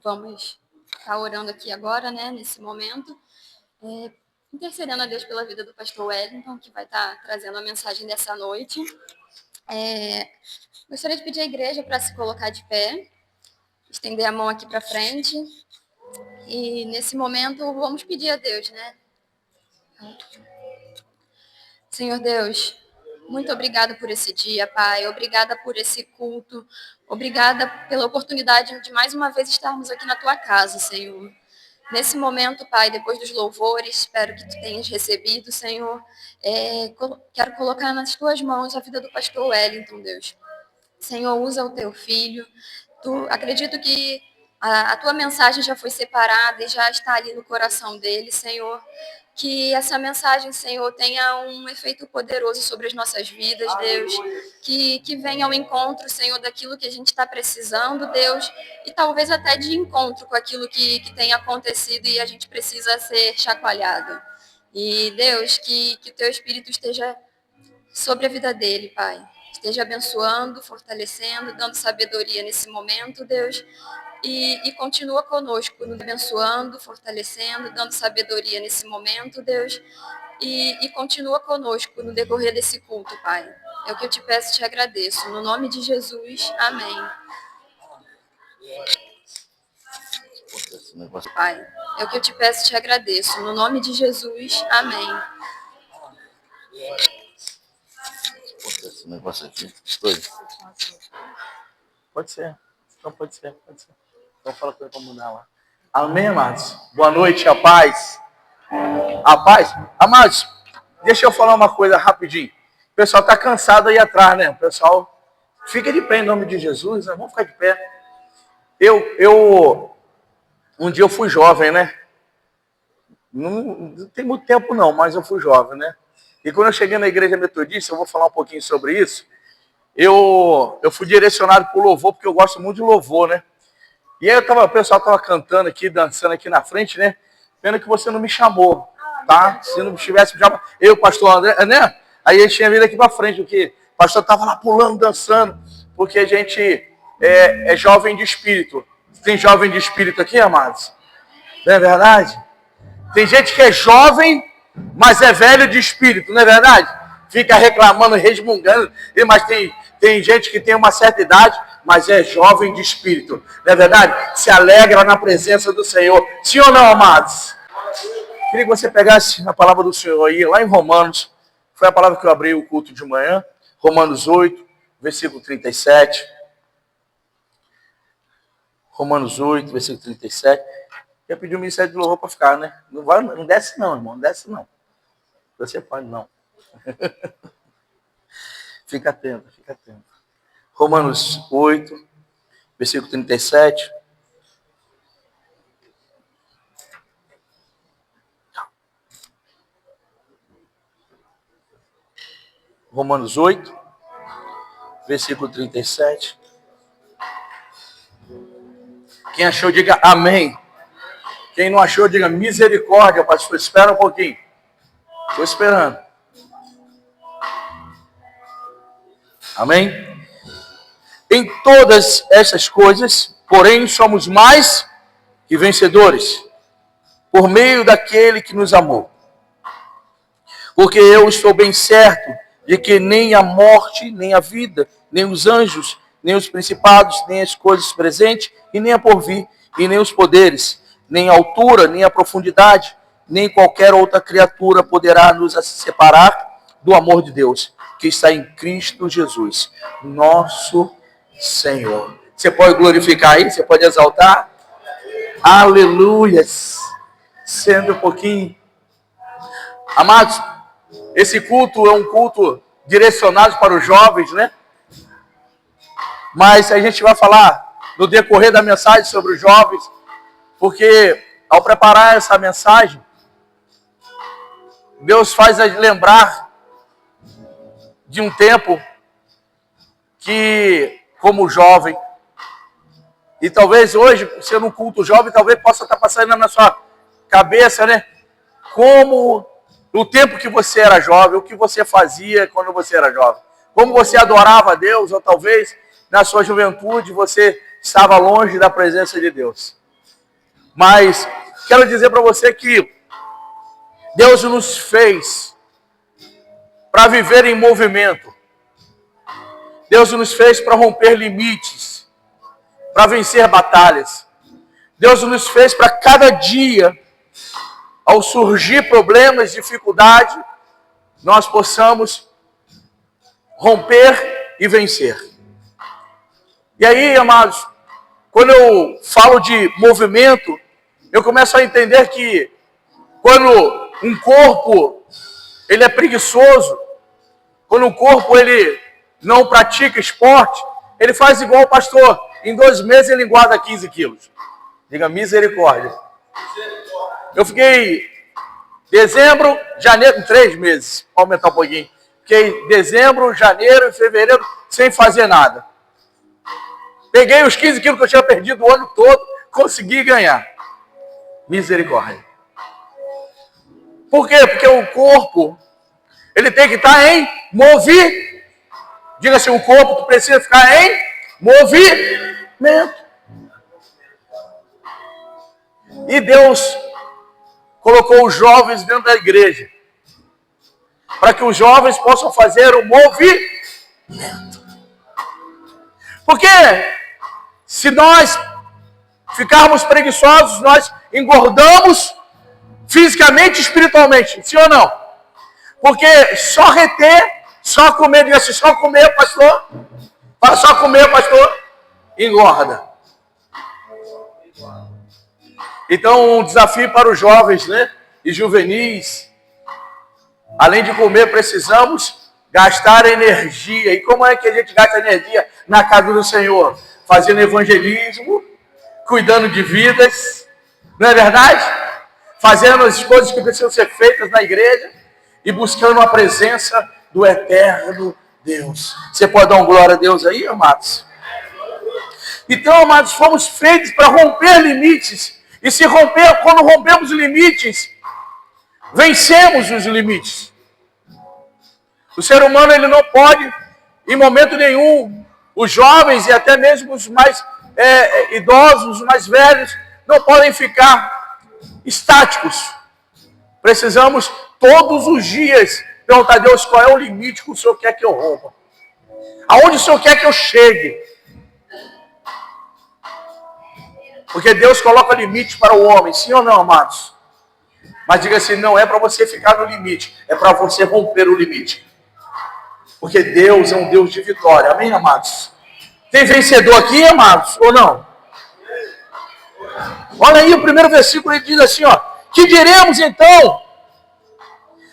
vamos estar orando aqui agora, né, nesse momento, intercedendo a Deus pela vida do pastor Wellington, que vai estar trazendo a mensagem dessa noite. Gostaria de pedir à igreja para se colocar de pé, estender a mão aqui para frente, e nesse momento vamos pedir a Deus, né? Senhor Deus, muito obrigada por esse dia, Pai. Obrigada por esse culto. Obrigada pela oportunidade de mais uma vez estarmos aqui na Tua casa, Senhor. Nesse momento, Pai, depois dos louvores, espero que Tu tenhas recebido, Senhor. Quero colocar nas Tuas mãos a vida do pastor Wellington, Deus. Senhor, usa o Teu filho. Acredito que a Tua mensagem já foi separada e já está ali no coração dele, Senhor. Que essa mensagem, Senhor, tenha um efeito poderoso sobre as nossas vidas, Deus. Que venha ao encontro, Senhor, daquilo que a gente está precisando, Deus. E talvez até de encontro com aquilo que tem acontecido e a gente precisa ser chacoalhado. E, Deus, que o Teu Espírito esteja sobre a vida dele, Pai. Esteja abençoando, fortalecendo, dando sabedoria nesse momento, Deus. E continua conosco, nos abençoando, fortalecendo, dando sabedoria nesse momento, Deus. E continua conosco no decorrer desse culto, Pai. É o que eu te peço e te agradeço. No nome de Jesus, amém. Pai, é o que eu te peço e te agradeço. No nome de Jesus, amém. Esse negócio aqui. Pode ser. Então pode ser. Então fala com ele para mudar lá. Amém, amados? Boa noite, a paz. A paz. Amados, deixa eu falar uma coisa rapidinho. O pessoal está cansado aí atrás, né? O pessoal fica de pé em nome de Jesus, né? Vamos ficar de pé. Um dia eu fui jovem, né? Não tem muito tempo não, mas eu fui jovem, né? E quando eu cheguei na igreja metodista, eu vou falar um pouquinho sobre isso, eu fui direcionado para o louvor, porque eu gosto muito de louvor, né? E aí o pessoal estava cantando aqui, dançando aqui na frente, né? Pena que você não me chamou, tá? Se não tivesse me chamado, eu, o pastor André, né? Aí ele tinha vindo aqui para frente, porque o pastor estava lá pulando, dançando, porque a gente é jovem de espírito. Tem jovem de espírito aqui, amados? Não é verdade? Tem gente que é jovem, mas é velho de espírito, não é verdade? Fica reclamando, resmungando, mas tem gente que tem uma certa idade, mas é jovem de espírito, não é verdade? Se alegra na presença do Senhor. Sim ou não, amados? Queria que você pegasse a palavra do Senhor aí, lá em Romanos. Foi a palavra que eu abri o culto de manhã. Romanos 8, versículo 37. Romanos 8, versículo 37. Eu pedi o ministério de louvor para ficar, né? Não desce não, irmão. Não desce não. Você pode não. Fica atento, fica atento. Romanos 8, versículo 37. Romanos 8, versículo 37. Quem achou, diga amém. Quem não achou, diga misericórdia, pastor. Espera um pouquinho. Estou esperando. Amém? Em todas essas coisas, porém, somos mais que vencedores, por meio daquele que nos amou. Porque eu estou bem certo de que nem a morte, nem a vida, nem os anjos, nem os principados, nem as coisas presentes, e nem a porvir, e nem os poderes, nem a altura, nem a profundidade, nem qualquer outra criatura poderá nos separar do amor de Deus, que está em Cristo Jesus, nosso Senhor. Você pode glorificar aí? Você pode exaltar? Aleluias! Sendo um pouquinho. Amados, esse culto é um culto direcionado para os jovens, né? Mas a gente vai falar no decorrer da mensagem sobre os jovens, porque ao preparar essa mensagem, Deus faz a gente lembrar de um tempo que, como jovem, e talvez hoje, sendo um culto jovem, talvez possa estar passando na sua cabeça, né? Como o tempo que você era jovem, o que você fazia quando você era jovem. Como você adorava a Deus, ou talvez na sua juventude você estava longe da presença de Deus. Mas quero dizer para você que Deus nos fez para viver em movimento. Deus nos fez para romper limites, para vencer batalhas. Deus nos fez para cada dia, ao surgir problemas, dificuldade, nós possamos romper e vencer. E aí, amados, quando eu falo de movimento, eu começo a entender que quando um corpo ele é preguiçoso, quando o corpo ele não pratica esporte, ele faz igual o pastor. Em 2 meses ele engorda 15 quilos. Diga misericórdia. Eu fiquei dezembro, janeiro, 3 meses, para aumentar um pouquinho. Fiquei dezembro, janeiro e fevereiro sem fazer nada. Peguei os 15 quilos que eu tinha perdido o ano todo, consegui ganhar. Misericórdia. Por quê? Porque o corpo, ele tem que estar em movimento. Diga assim, o corpo precisa ficar em movimento. E Deus colocou os jovens dentro da igreja, para que os jovens possam fazer o movimento. Porque se nós ficarmos preguiçosos, nós engordamos fisicamente e espiritualmente, sim ou não? Porque só reter, só comer, diga assim, só comer, pastor, para só comer, pastor, engorda. Então, um desafio para os jovens, né, e juvenis, além de comer, precisamos gastar energia. E como é que a gente gasta energia na casa do Senhor? Fazendo evangelismo, cuidando de vidas, não é verdade? Fazendo as coisas que precisam ser feitas na igreja e buscando a presença do eterno Deus. Você pode dar uma glória a Deus aí, amados? Então, amados, fomos feitos para romper limites. E se romper, quando rompemos limites, vencemos os limites. O ser humano ele não pode, em momento nenhum, os jovens e até mesmo os mais idosos, os mais velhos, não podem ficar estáticos. Precisamos todos os dias perguntar a Deus qual é o limite que o Senhor quer que eu rompa. Aonde o Senhor quer que eu chegue. Porque Deus coloca limite para o homem, sim ou não, amados? Mas diga assim, não é para você ficar no limite, é para você romper o limite. Porque Deus é um Deus de vitória, amém, amados? Tem vencedor aqui, amados, ou não? Olha aí o primeiro versículo, ele diz assim, ó, que diremos então,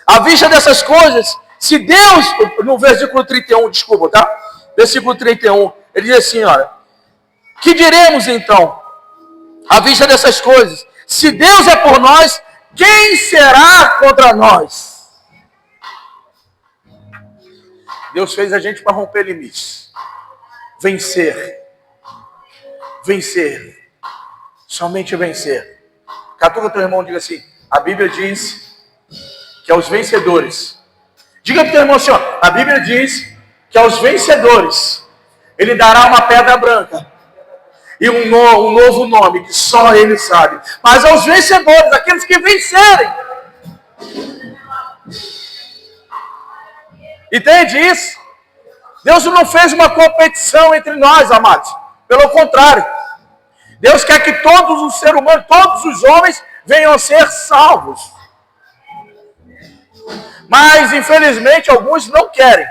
à vista dessas coisas, se Deus, no versículo 31, desculpa, tá? Versículo 31, ele diz assim, olha, que diremos então, à vista dessas coisas, se Deus é por nós, quem será contra nós? Deus fez a gente para romper limites. Vencer. Vencer. Somente vencer. Catuca teu irmão, diga assim, a Bíblia diz que aos vencedores. Diga para o teu irmão assim, ó, a Bíblia diz que aos vencedores ele dará uma pedra branca. E um novo nome que só ele sabe. Mas aos vencedores, aqueles que vencerem. Entende isso? Deus não fez uma competição entre nós, amados. Pelo contrário. Deus quer que todos os seres humanos, todos os homens, venham a ser salvos. Mas, infelizmente, alguns não querem.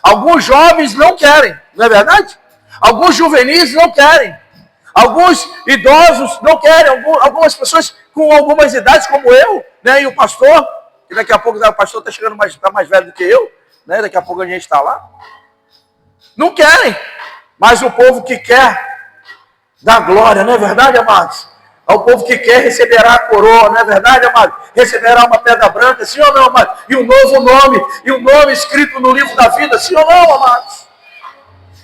Alguns jovens não querem. Não é verdade? Alguns juvenis não querem. Alguns idosos não querem, algumas pessoas com algumas idades, como eu, né, e o pastor, que daqui a pouco o pastor está chegando tá mais velho do que eu, né, daqui a pouco a gente está lá. Não querem, mas o povo que quer dá glória, não é verdade, amados? O povo que quer receberá a coroa, não é verdade, amados? Receberá uma pedra branca, sim ou não, amados? E um novo nome, e um nome escrito no livro da vida, sim ou não, amados?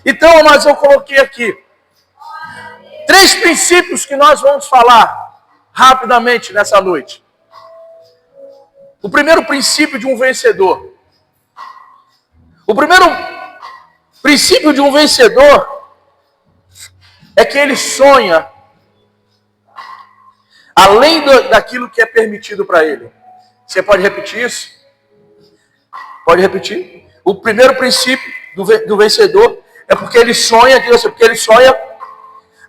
Então, amados, eu coloquei aqui 3 princípios que nós vamos falar rapidamente nessa noite. O primeiro princípio de um vencedor. O primeiro princípio de um vencedor é que ele sonha além daquilo que é permitido para ele. Você pode repetir isso? Pode repetir? O primeiro princípio do vencedor é porque ele sonha, diga assim, porque ele sonha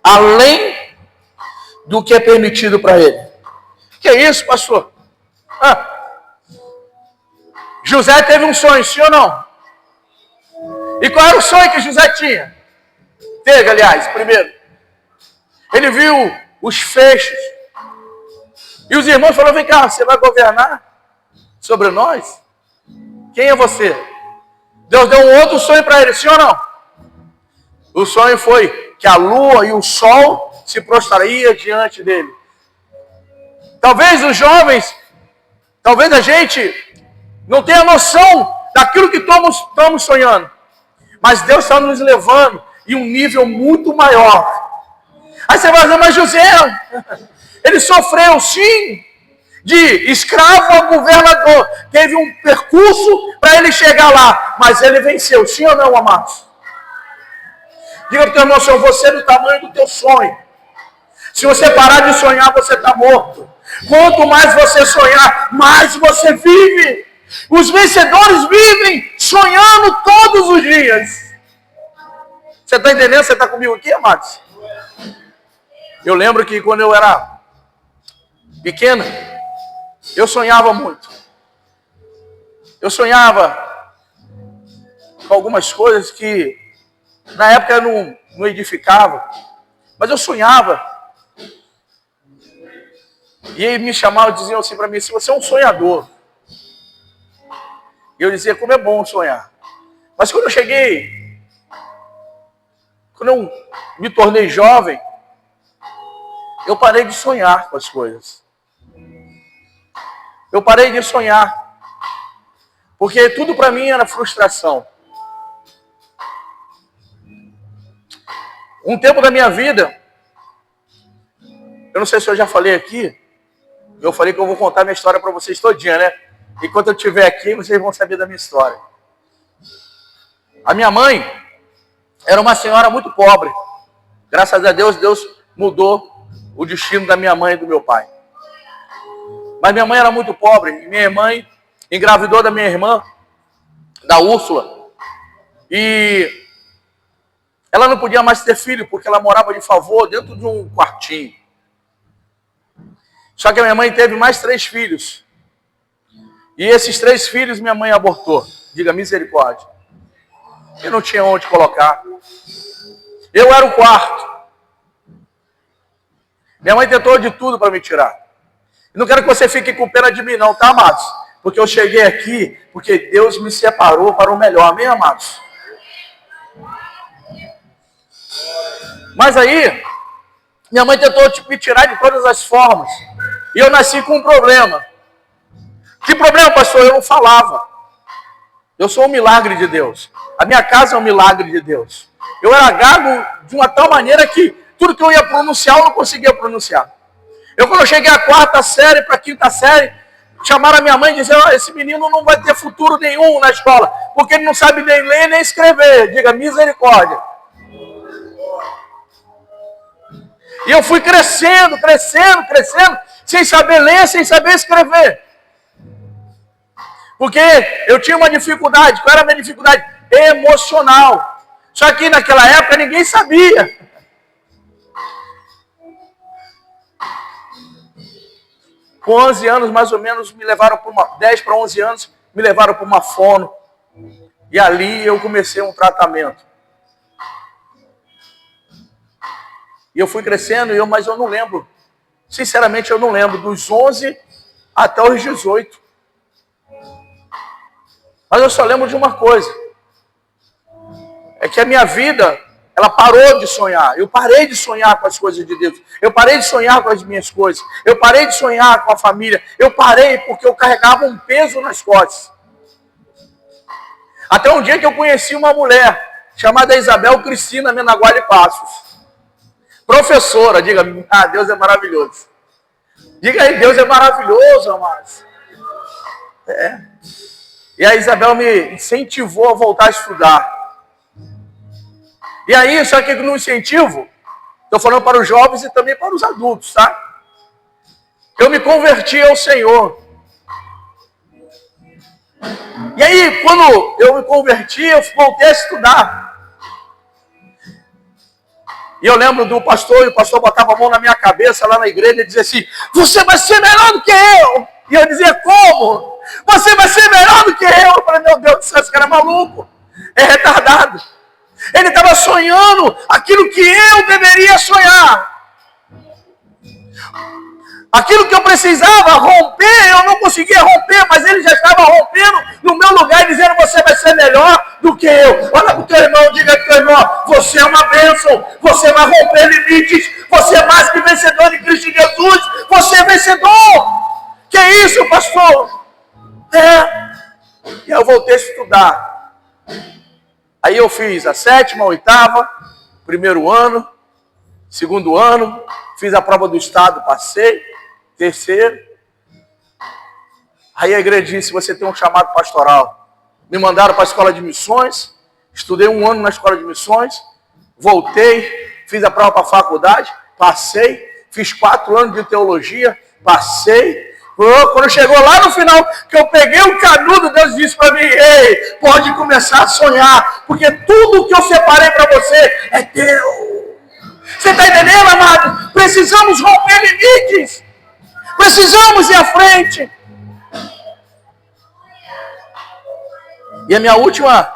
além do que é permitido para ele. Que é isso, pastor? José teve um sonho, sim ou não? E qual era o sonho que José tinha? Teve, aliás, primeiro. Ele viu os feixes. E os irmãos falaram, vem cá, você vai governar sobre nós? Quem é você? Deus deu um outro sonho para ele, sim ou não? O sonho foi que a lua e o sol se prostraria diante dele. Talvez os jovens, talvez a gente não tenha noção daquilo que estamos sonhando. Mas Deus está nos levando em um nível muito maior. Aí você vai dizer, mas José, ele sofreu sim, de escravo a governador. Teve um percurso para ele chegar lá, mas ele venceu, sim ou não, amados? Diga para o teu irmão, se você é do tamanho do teu sonho. Se você parar de sonhar, você está morto. Quanto mais você sonhar, mais você vive. Os vencedores vivem sonhando todos os dias. Você está entendendo? Você está comigo aqui, amados? Eu lembro que quando eu era pequena, eu sonhava muito. Eu sonhava com algumas coisas que na época não edificava, mas eu sonhava. E aí me chamavam e diziam assim para mim, se você é um sonhador. E eu dizia, como é bom sonhar. Mas quando eu me tornei jovem, eu parei de sonhar com as coisas. Eu parei de sonhar. Porque tudo para mim era frustração. Um tempo da minha vida, eu não sei se eu já falei aqui, eu falei que eu vou contar minha história para vocês todinha, né? Enquanto eu estiver aqui, vocês vão saber da minha história. A minha mãe era uma senhora muito pobre. Graças a Deus, Deus mudou o destino da minha mãe e do meu pai. Mas minha mãe era muito pobre. E minha mãe engravidou da minha irmã, da Úrsula. E ela não podia mais ter filho, porque ela morava de favor dentro de um quartinho. Só que a minha mãe teve mais 3 filhos. E esses 3 filhos minha mãe abortou. Diga misericórdia. Eu não tinha onde colocar. Eu era o quarto. Minha mãe tentou de tudo para me tirar. Não quero que você fique com pena de mim não, tá, amados? Porque eu cheguei aqui, porque Deus me separou para o melhor. Amém, amados? Mas aí, minha mãe tentou me tirar de todas as formas. E eu nasci com um problema. Que problema, pastor? Eu não falava. Eu sou um milagre de Deus. A minha casa é um milagre de Deus. Eu era gago de uma tal maneira que tudo que eu ia pronunciar, eu não conseguia pronunciar. Quando eu cheguei à 4ª série, para a 5ª série, chamaram a minha mãe e disseram, esse menino não vai ter futuro nenhum na escola, porque ele não sabe nem ler nem escrever. Diga, misericórdia. E eu fui crescendo, sem saber ler, sem saber escrever. Porque eu tinha uma dificuldade. Qual era a minha dificuldade? Emocional. Só que naquela época ninguém sabia. Com 11 anos, mais ou menos, me levaram para 10 para 11 anos, me levaram para uma fono. E ali eu comecei um tratamento. E eu fui crescendo, mas eu não lembro. Sinceramente, eu não lembro. Dos 11 até os 18. Mas eu só lembro de uma coisa. É que a minha vida, ela parou de sonhar. Eu parei de sonhar com as coisas de Deus. Eu parei de sonhar com as minhas coisas. Eu parei de sonhar com a família. Eu parei porque eu carregava um peso nas costas. Até um dia que eu conheci uma mulher chamada Isabel Cristina Menaguá de Passos. Professora, diga, Deus é maravilhoso. Diga aí, Deus é maravilhoso, amados. E a Isabel me incentivou a voltar a estudar. E aí, só que no incentivo, Estou falando para os jovens e também para os adultos, tá? Eu me converti ao Senhor. E aí, quando eu me converti, eu voltei a estudar. E eu lembro do pastor, e o pastor botava a mão na minha cabeça lá na igreja e dizia assim: você vai ser melhor do que eu. E eu dizia: como? Você vai ser melhor do que eu. Eu falei: meu Deus do céu, esse cara é maluco, é retardado. Ele estava sonhando aquilo que eu deveria sonhar. Aquilo que eu precisava romper, eu não conseguia romper, mas ele já estava rompendo no meu lugar e dizendo: você vai ser melhor do que eu. Olha para o teu irmão, diga para o teu irmão: você é uma bênção, você vai romper limites, você é mais que vencedor em Cristo Jesus, você é vencedor. Que é isso, pastor? E eu voltei a estudar. Aí eu fiz a 7ª, 8ª, primeiro ano, segundo ano, fiz a prova do estado, passei, terceiro. Aí a igreja disse: você tem um chamado pastoral. Me mandaram para a escola de missões, estudei 1 ano na escola de missões, voltei, fiz a prova para a faculdade, passei, fiz 4 anos de teologia, passei. Quando chegou lá no final, que eu peguei o canudo, Deus disse para mim: ei, pode começar a sonhar, porque tudo que eu separei para você é teu. Você está entendendo, amado? Precisamos romper limites. Precisamos ir à frente. E a minha última,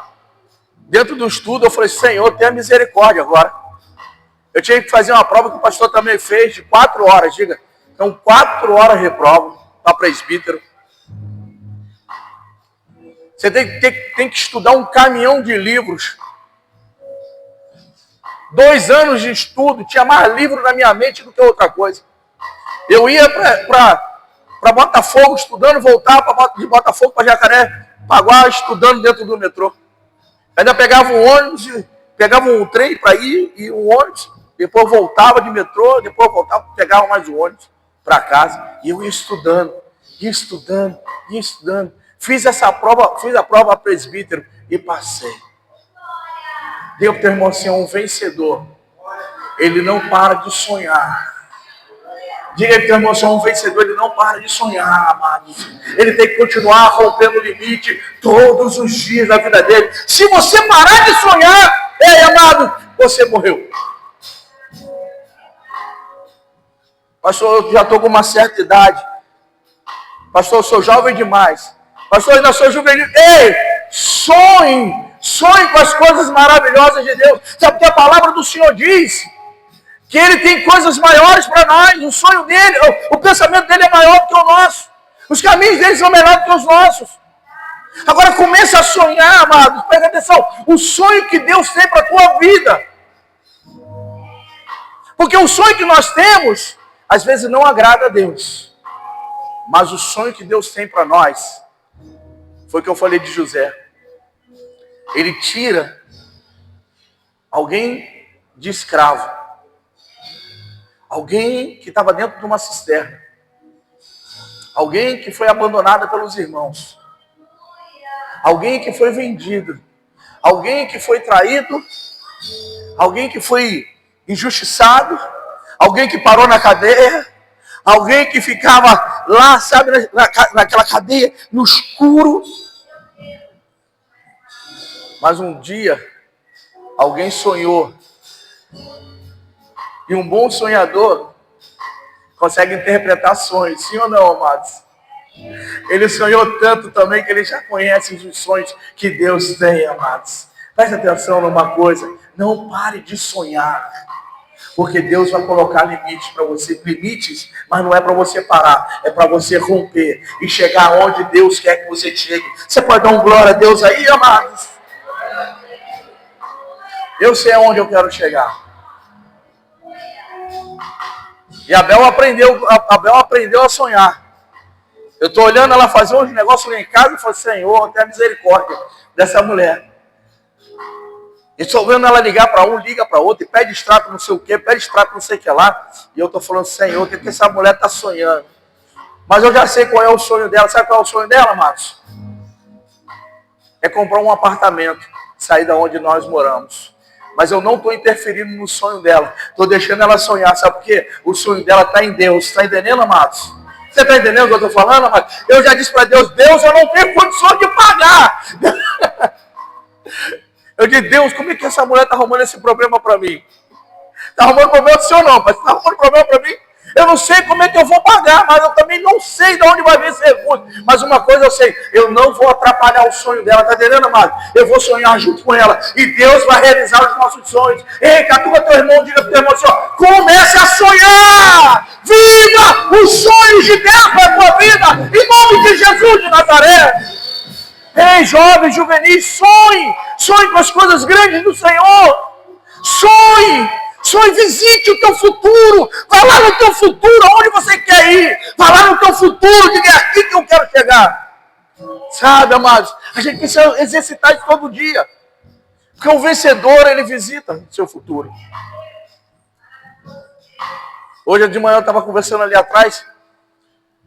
dentro do estudo, eu falei: Senhor, tenha misericórdia agora. Eu tinha que fazer uma prova que o pastor também fez, de 4 horas, diga. Então, 4 horas reprova para presbítero. Você tem que estudar um caminhão de livros. 2 anos de estudo, tinha mais livro na minha mente do que outra coisa. Eu ia para Botafogo estudando, voltava de Botafogo para Jacarepaguá estudando dentro do metrô. Ainda pegava um ônibus, pegava um trem para ir e um ônibus, depois voltava de metrô, depois voltava, pegava mais um ônibus para casa. E eu ia estudando, ia estudando, ia estudando. Fiz a prova presbítero e passei. Deu para o teu irmão assim: um vencedor, ele não para de sonhar. Diga para o teu irmão assim: um vencedor, ele não para de sonhar, amados. Ele tem que continuar rompendo o limite todos os dias da vida dele. Se você parar de sonhar, amado, você morreu. Pastor, eu já estou com uma certa idade. Pastor, eu sou jovem demais. Pastor, eu ainda sou juvenil. Ei, sonhe com as coisas maravilhosas de Deus. Sabe que a palavra do Senhor diz? Que Ele tem coisas maiores para nós. O sonho dele, o pensamento dele é maior do que o nosso. Os caminhos dele são melhores do que os nossos. Agora começa a sonhar, amados. Presta atenção. O sonho que Deus tem para a tua vida. Porque o sonho que nós temos, às vezes não agrada a Deus. Mas o sonho que Deus tem para nós, foi o que eu falei de José. Ele tira alguém de escravo. Alguém que estava dentro de uma cisterna. Alguém que foi abandonado pelos irmãos. Alguém que foi vendido. Alguém que foi traído. Alguém que foi injustiçado. Alguém que parou na cadeia. Alguém que ficava lá, sabe, naquela cadeia, no escuro. Mas um dia, alguém sonhou. E um bom sonhador consegue interpretar sonhos, sim ou não, amados? Ele sonhou tanto também que ele já conhece os sonhos que Deus tem, amados. Preste atenção numa coisa: não pare de sonhar. Porque Deus vai colocar limites para você. Limites, mas não é para você parar. É para você romper e chegar onde Deus quer que você chegue. Você pode dar um glória a Deus aí, amados? Eu sei aonde eu quero chegar. E Abel aprendeu a sonhar. Eu estou olhando ela fazer uns negócios lá em casa e falo: Senhor, tenha misericórdia dessa mulher. E estou vendo ela ligar para um, liga para outro, e pede extrato não sei o que, pede extrato não sei o que lá. E eu estou falando: Senhor, o que essa mulher está sonhando? Mas eu já sei qual é o sonho dela. Sabe qual é o sonho dela, Marcos? É comprar um apartamento, sair da onde nós moramos. mas eu não estou interferindo no sonho dela. Estou deixando ela sonhar. Sabe por quê? O sonho dela está em Deus. Está entendendo, amados? Você está entendendo o que eu estou falando, amados? Eu já disse para Deus, Deus, eu não tenho condições de pagar. Eu disse, Deus, como é que essa mulher está arrumando esse problema para mim? Está arrumando problema do senhor não, mas está arrumando problema para mim? Eu não sei como é que eu vou pagar, mas eu também não sei de onde vai vir esse recurso. Mas uma coisa eu sei, eu não vou atrapalhar o sonho dela, tá entendendo, amado? Eu vou sonhar junto com ela e Deus vai realizar os nossos sonhos. Ei, catua teu irmão, diga pro teu irmão assim, ó, comece a sonhar! Viva os sonhos de Deus para a tua vida, em nome de Jesus de Nazaré! Ei, jovens, juvenis, sonhe! Sonhe com as coisas grandes do Senhor! Sonhe! Sonhe, visite o teu futuro. Vai lá no teu futuro, aonde você quer ir. Vai lá no teu futuro, diga, é aqui que eu quero chegar. Sabe, amados, a gente precisa exercitar isso todo dia. Porque o vencedor, ele visita o seu futuro. Hoje de manhã eu estava conversando ali atrás.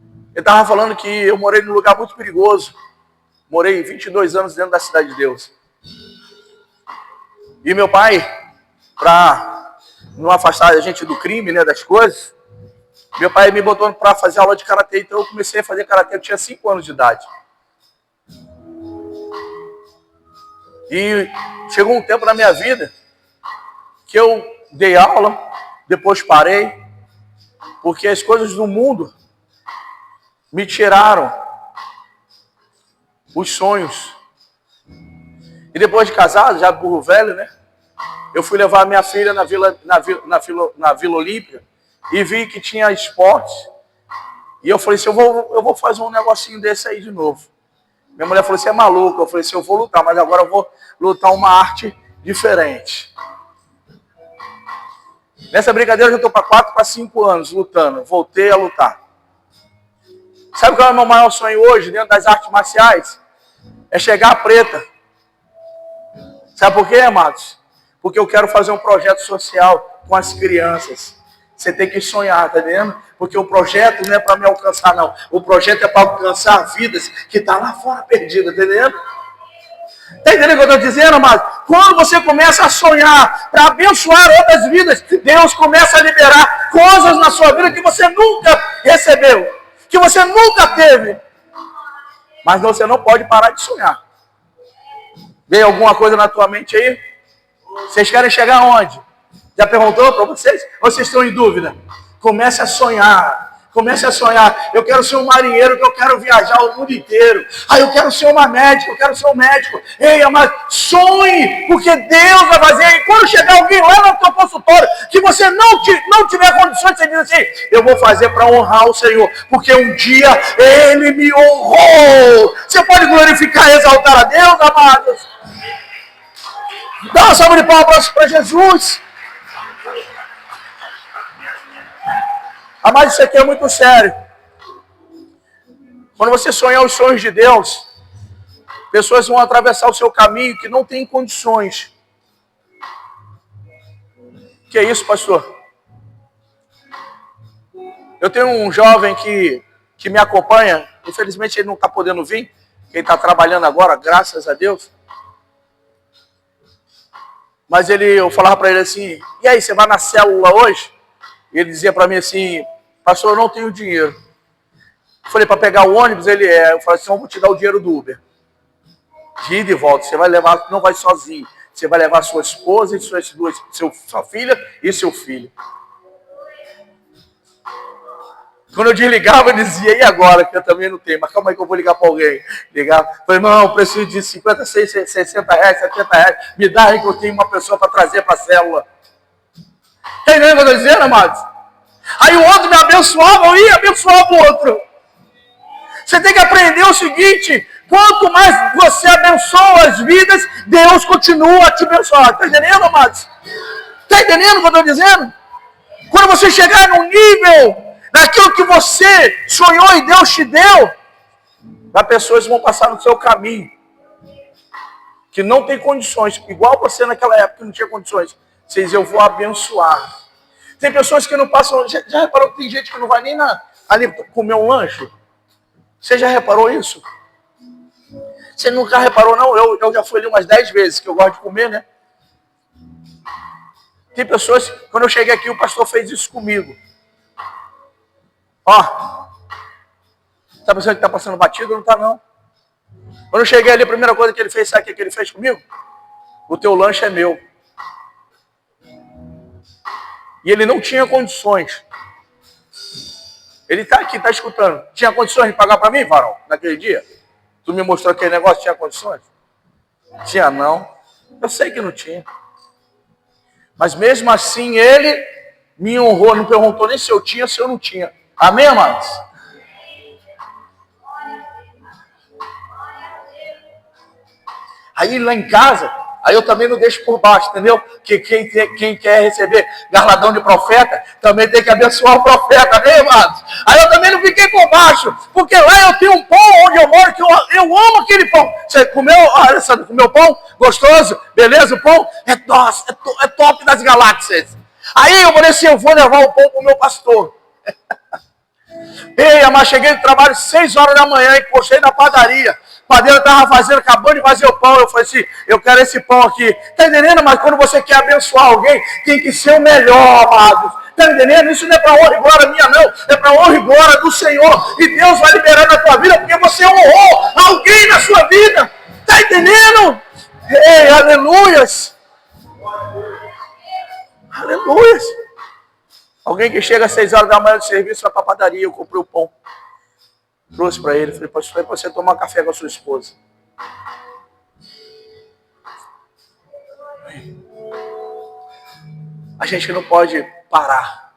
Ele estava falando que eu morei num lugar muito perigoso. Morei 22 anos dentro da Cidade de Deus. E meu pai, para não afastar a gente do crime, né, das coisas, meu pai me botou para fazer aula de karatê, então eu comecei a fazer karatê, eu tinha 5 anos de idade. E chegou um tempo na minha vida que eu dei aula, depois parei, porque as coisas do mundo me tiraram os sonhos. E depois de casado, já burro velho, né? Eu fui levar a minha filha na Vila Olímpia e vi que tinha esporte. E eu falei assim, eu vou fazer um negocinho desse aí de novo. Minha mulher falou assim, é maluco. Eu falei assim, eu vou lutar, mas agora eu vou lutar uma arte diferente. Nessa brincadeira eu já estou para 4 para 5 anos lutando. Voltei a lutar. Sabe qual é o meu maior sonho hoje dentro das artes marciais? É chegar a preta. Sabe por quê, amados? Porque eu quero fazer um projeto social com as crianças. Você tem que sonhar, tá entendendo? Porque o projeto não é para me alcançar, não. O projeto é para alcançar vidas que estão lá fora perdidas, tá entendendo? Tá entendendo o que eu estou dizendo, amado? Quando você começa a sonhar para abençoar outras vidas, Deus começa a liberar coisas na sua vida que você nunca recebeu, que você nunca teve. Mas você não pode parar de sonhar. Veio alguma coisa na tua mente aí? Vocês querem chegar aonde? Já perguntou para vocês? Ou vocês estão em dúvida? Comece a sonhar. Comece a sonhar. Eu quero ser um marinheiro, que eu quero viajar o mundo inteiro. Eu quero ser uma médica, eu quero ser um médico. Ei, amado, sonhe, porque Deus vai fazer. E quando chegar alguém lá no teu consultório, que você não tiver condições, você diz assim, eu vou fazer para honrar o Senhor, porque um dia Ele me honrou. Você pode glorificar e exaltar a Deus, amados? Dá uma salva de palmas para Jesus. Mas isso aqui é muito sério. Quando você sonhar os sonhos de Deus, pessoas vão atravessar o seu caminho que não tem condições. Que é isso, pastor? Eu tenho um jovem que me acompanha. Infelizmente ele não está podendo vir. Ele está trabalhando agora, graças a Deus. Mas eu falava para ele assim, e aí, você vai na célula hoje? E ele dizia para mim assim, pastor, eu não tenho dinheiro. Eu falei, para pegar o ônibus? Eu falei assim, eu vou te dar o dinheiro do Uber. De ida e volta, você vai levar, não vai sozinho. Você vai levar sua esposa e sua filha e seu filho. Quando eu desligava, eu dizia, e agora? Que eu também não tenho, mas calma aí que eu vou ligar para alguém. Ligava, falei, não, eu preciso de 50, 60 reais, 70 reais. Me dá aí que eu tenho uma pessoa para trazer para a célula. Tem nem o que eu estou dizendo, amados? Aí o outro me abençoava, eu ia abençoar o outro. Você tem que aprender o seguinte, quanto mais você abençoa as vidas, Deus continua a te abençoar. Está entendendo, amados? Está entendendo o que eu estou dizendo? Quando você chegar num nível daquilo que você sonhou e Deus te deu, as pessoas vão passar no seu caminho, que não tem condições, igual você naquela época que não tinha condições. Vocês, eu vou abençoar. Tem pessoas que não passam, já reparou que tem gente que não vai nem ali comer um lanche? Você já reparou isso? Você nunca reparou, não? Eu já fui ali umas 10 vezes, que eu gosto de comer, né? Tem pessoas, quando eu cheguei aqui, o pastor fez isso comigo. Ó, tá pensando que tá passando batido? Não tá, não. Quando eu cheguei ali, a primeira coisa que ele fez, sabe o que ele fez comigo? O teu lanche é meu. E ele não tinha condições. Ele está aqui, está escutando. Tinha condições de pagar para mim, varão, naquele dia? Tu me mostrou aquele negócio, tinha condições? Tinha não. Eu sei que não tinha. Mas mesmo assim, ele me honrou, não perguntou nem se eu tinha, se eu não tinha. Amém, amados? Aí lá em casa, aí eu também não deixo por baixo, entendeu? Que quem quer receber garladão de profeta, também tem que abençoar o profeta, amém, amados? Aí eu também não fiquei por baixo, porque lá eu tenho um pão onde eu moro, que eu amo aquele pão. Você comeu, olha só, comeu pão? Gostoso? Beleza? O pão é top das galáxias. Aí eu falei assim, eu vou levar o pão pro meu pastor. Ei, mas cheguei do trabalho 6 horas da manhã, encostei na padaria. O padeiro estava acabando de fazer o pão. Eu falei assim, eu quero esse pão aqui. Tá entendendo? Mas quando você quer abençoar alguém, tem que ser o melhor, amados. Tá entendendo? Isso não é para honra e glória minha, não. É para honra e glória do Senhor. E Deus vai liberar na tua vida, porque você honrou alguém na sua vida. Tá entendendo? Ei, aleluias. Aleluias. Alguém que chega às 6 horas da manhã do serviço, vai para a padaria, eu comprei o pão. Trouxe para ele, falei, pastor, é para você tomar café com a sua esposa. A gente não pode parar.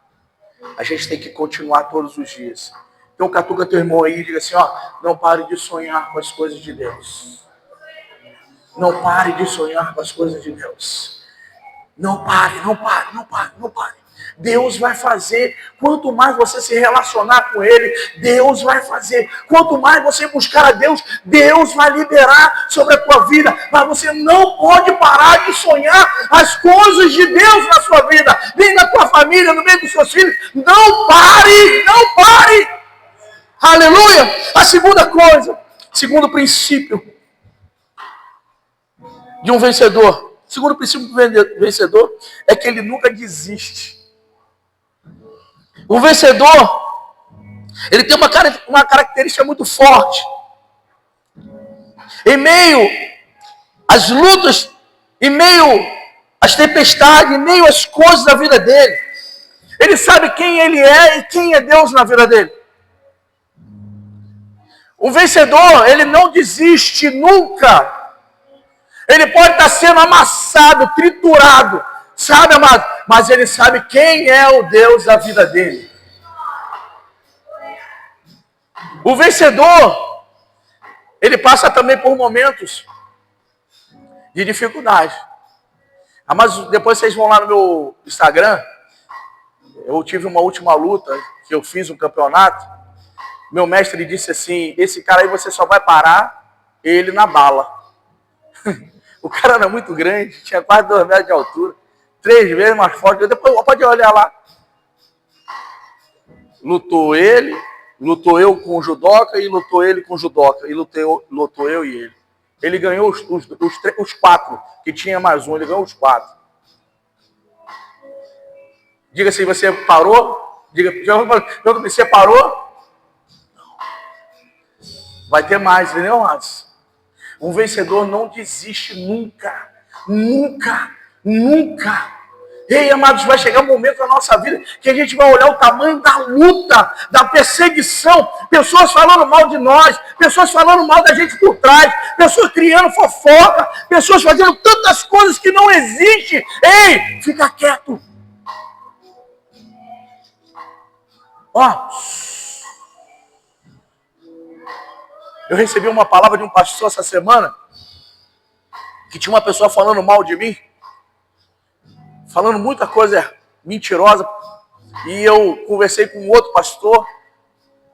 A gente tem que continuar todos os dias. Então catuca teu irmão aí e diga assim, ó, não pare de sonhar com as coisas de Deus. Não pare de sonhar com as coisas de Deus. Não pare, não pare, não pare, não pare. Deus vai fazer, quanto mais você se relacionar com Ele, Deus vai fazer. Quanto mais você buscar a Deus, Deus vai liberar sobre a tua vida. Mas você não pode parar de sonhar as coisas de Deus na sua vida, nem na tua família, no meio dos seus filhos. Não pare, não pare. Aleluia. A segunda coisa, segundo princípio de um vencedor. O segundo princípio do vencedor é que ele nunca desiste. O vencedor, ele tem uma característica muito forte. Em meio às lutas, em meio às tempestades, em meio às coisas da vida dele, ele sabe quem ele é e quem é Deus na vida dele. O vencedor, ele não desiste nunca. Ele pode estar sendo amassado, triturado, sabe, amado? Mas ele sabe quem é o Deus da vida dele. O vencedor, ele passa também por momentos de dificuldade. Mas depois vocês vão lá no meu Instagram, eu tive uma última luta, que eu fiz um campeonato. Meu mestre disse assim, esse cara aí você só vai parar ele na bala. O cara era muito grande, tinha quase 2 metros de altura, 3 vezes mais forte. Depois pode olhar lá. Lutou eu com o judoca e lutou ele com o judoca. E lutou eu e ele. Ele ganhou os 4, que tinha mais um, ele ganhou os 4. Diga se você parou. Diga, você parou? Vai ter mais, entendeu, amados? Um vencedor não desiste nunca. Nunca. Nunca. Ei, amados, vai chegar um momento na nossa vida que a gente vai olhar o tamanho da luta, da perseguição, pessoas falando mal de nós, pessoas falando mal da gente por trás, pessoas criando fofoca, pessoas fazendo tantas coisas que não existem. Ei, fica quieto. Ó, eu recebi uma palavra de um pastor essa semana, que tinha uma pessoa falando mal de mim, falando muita coisa mentirosa, e eu conversei com um outro pastor,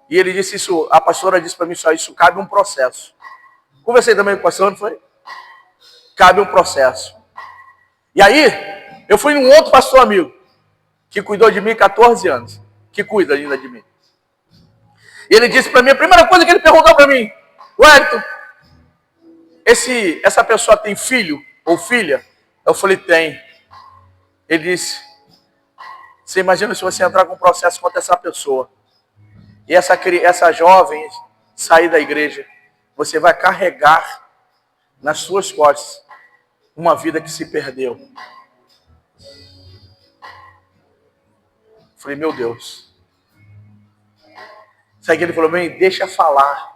e ele disse isso, a pastora disse para mim, isso cabe um processo. Conversei também com o pastor, não foi? Cabe um processo. E aí, eu fui num outro pastor amigo, que cuidou de mim 14 anos, que cuida ainda de mim. E ele disse para mim, a primeira coisa que ele perguntou para mim, Wellington, essa pessoa tem filho ou filha? Eu falei, tem. Ele disse, você imagina se você entrar com um processo contra essa pessoa, e essa jovem sair da igreja, você vai carregar nas suas costas uma vida que se perdeu. Falei, meu Deus. Sabe que ele falou, bem, deixa falar.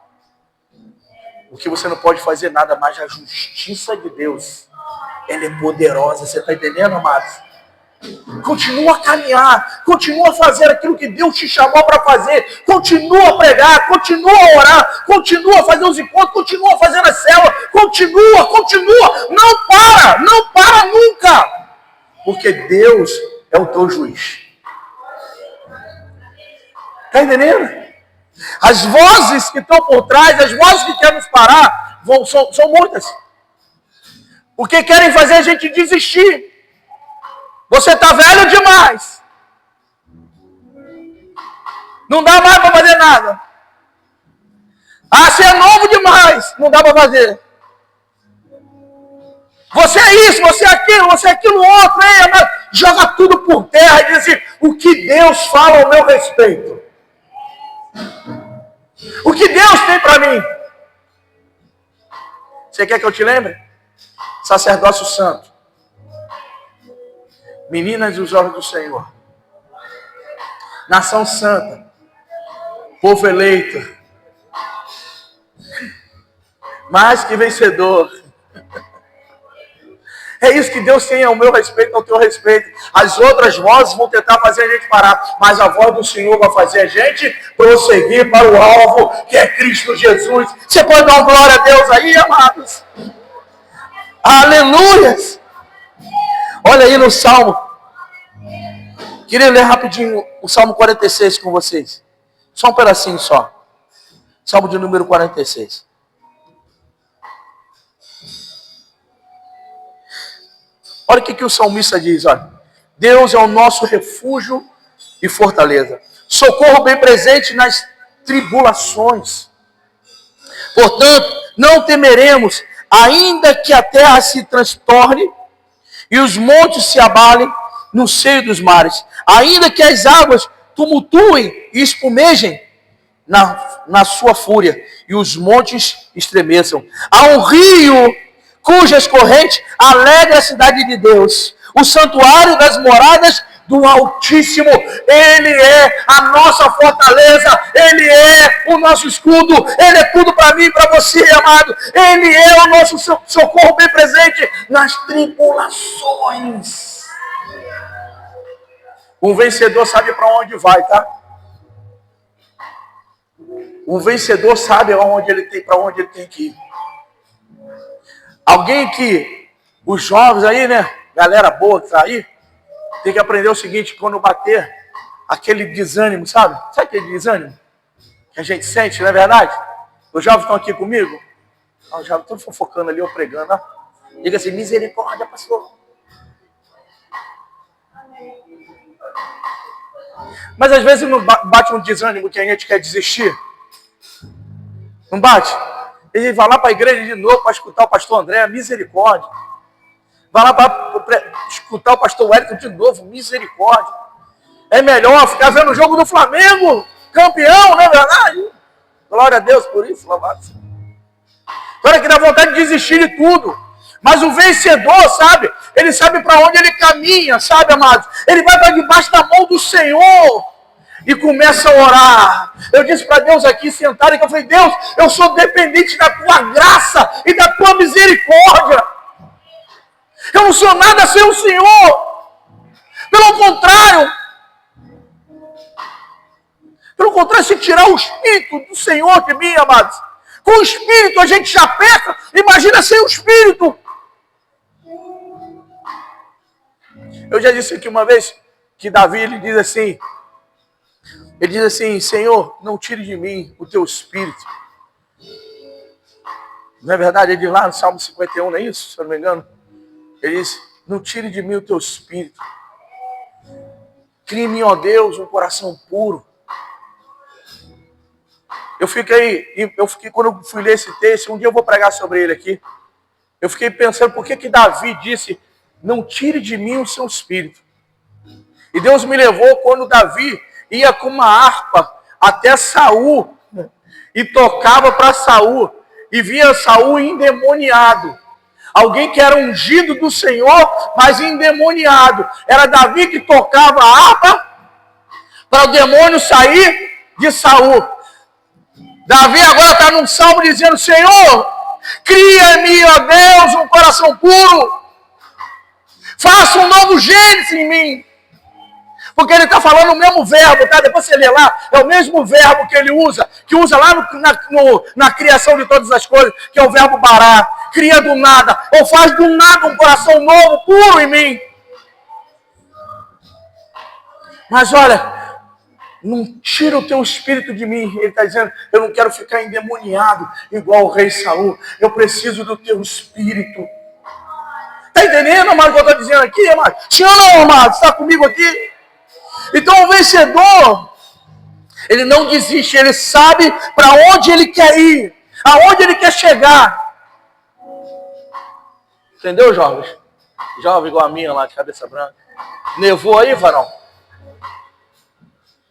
Porque você não pode fazer nada, mas a justiça de Deus, ela é poderosa. Você está entendendo, amados? Continua a caminhar, continua a fazer aquilo que Deus te chamou para fazer, continua a pregar, continua a orar, continua a fazer os encontros, continua a fazer a célula, continua, não para nunca, porque Deus é o teu juiz. Está entendendo? As vozes que estão por trás, as vozes que querem nos parar, são muitas, porque querem fazer a gente desistir. Você está velho demais. Não dá mais para fazer nada. Ah, você é novo demais. Não dá para fazer. Você é isso, você é aquilo outro. Hein? Joga tudo por terra e diz assim, o que Deus fala ao meu respeito. O que Deus tem para mim. Você quer que eu te lembre? Sacerdócio santo. Meninas dos olhos do Senhor. Nação santa. Povo eleito. Mais que vencedor. É isso que Deus tem ao meu respeito, ao teu respeito. As outras vozes vão tentar fazer a gente parar, mas a voz do Senhor vai fazer a gente prosseguir para o alvo, que é Cristo Jesus. Você pode dar uma glória a Deus aí, amados? Aleluias! Olha aí no Salmo. Queria ler rapidinho o Salmo 46 com vocês. Só um pedacinho só. Salmo de número 46. Olha o que o salmista diz. Olha. Deus é o nosso refúgio e fortaleza. Socorro bem presente nas tribulações. Portanto, não temeremos, ainda que a terra se transtorne e os montes se abalem no seio dos mares, ainda que as águas tumultuem e espumejem na sua fúria, e os montes estremeçam. Há um rio cujas correntes alegram a cidade de Deus, o santuário das moradas do Altíssimo. Ele é a nossa fortaleza, Ele é o nosso escudo, Ele é tudo para mim e para você, amado. Ele é o nosso socorro bem presente nas tribulações. Um vencedor sabe para onde vai, tá? Um vencedor sabe para onde ele tem que ir. Alguém que, os jovens aí, né? Galera boa que tá aí, tem que aprender o seguinte, quando bater aquele desânimo, sabe? Sabe aquele desânimo que a gente sente, não é verdade? Os jovens estão aqui comigo? Os jovens estão fofocando ali, eu pregando, ó. Diga assim, misericórdia, pastor. Mas às vezes não bate um desânimo que a gente quer desistir. Não bate? Ele vai lá para a igreja de novo para escutar o pastor André, misericórdia. Vai lá para escutar o pastor Wellington de novo, misericórdia. É melhor ficar vendo o jogo do Flamengo, campeão, não é verdade? Glória a Deus por isso, louvado. Agora que dá vontade de desistir de tudo. Mas o vencedor, sabe? Ele sabe para onde ele caminha, sabe, amados? Ele vai para debaixo da mão do Senhor e começa a orar. Eu disse para Deus aqui, sentado, que eu falei, Deus, eu sou dependente da tua graça e da tua misericórdia. Eu não sou nada sem o Senhor. Pelo contrário, se tirar o Espírito do Senhor de mim, amados, com o Espírito a gente já peca, imagina sem o Espírito. Eu já disse aqui uma vez que Davi, ele diz assim, Senhor, não tire de mim o teu Espírito. Não é verdade? Ele diz lá no Salmo 51, não é isso? Se eu não me engano. Ele diz, não tire de mim o teu Espírito. Crie em mim, ó Deus, um coração puro. Eu fiquei, quando eu fui ler esse texto, um dia eu vou pregar sobre ele aqui. Eu fiquei pensando, por que Davi disse não tire de mim o seu espírito. E Deus me levou quando Davi ia com uma harpa até Saul e tocava para Saul e via Saul endemoniado. Alguém que era ungido do Senhor, mas endemoniado. Era Davi que tocava a harpa para o demônio sair de Saul. Davi agora está num salmo dizendo: Senhor, cria-me, ó Deus, um coração puro. Faça um novo gênesis em mim. Porque ele está falando o mesmo verbo, tá? Depois você lê lá, é o mesmo verbo que ele usa, que usa lá na criação de todas as coisas, que é o verbo bará. Cria do nada, ou faz do nada um coração novo, puro em mim. Mas olha, não tira o teu espírito de mim. Ele está dizendo: eu não quero ficar endemoniado igual o rei Saul. Eu preciso do teu espírito. Está entendendo, amado, o que eu estou dizendo aqui, amado? Sim ou não, amado? Está comigo aqui? Então o vencedor, ele não desiste, ele sabe para onde ele quer ir, aonde ele quer chegar. Entendeu, jovens? Jovem igual a minha lá, de cabeça branca. Nevou aí, varão?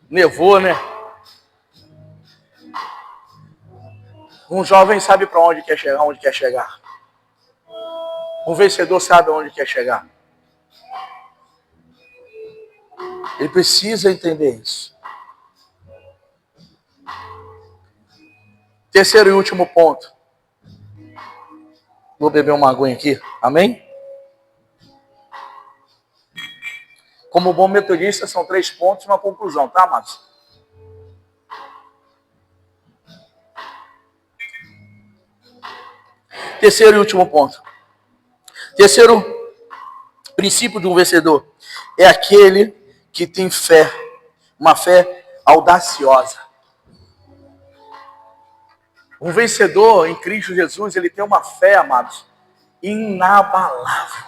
Nevou, né? Um jovem sabe para onde quer chegar, onde quer chegar. Um vencedor sabe aonde quer chegar. Ele precisa entender isso. Terceiro e último ponto. Vou beber uma aguinha aqui. Amém? Como bom metodista, são 3 pontos e uma conclusão, tá, amados? Terceiro e último ponto. Terceiro princípio de um vencedor é aquele que tem fé, uma fé audaciosa. Um vencedor em Cristo Jesus, ele tem uma fé, amados, inabalável.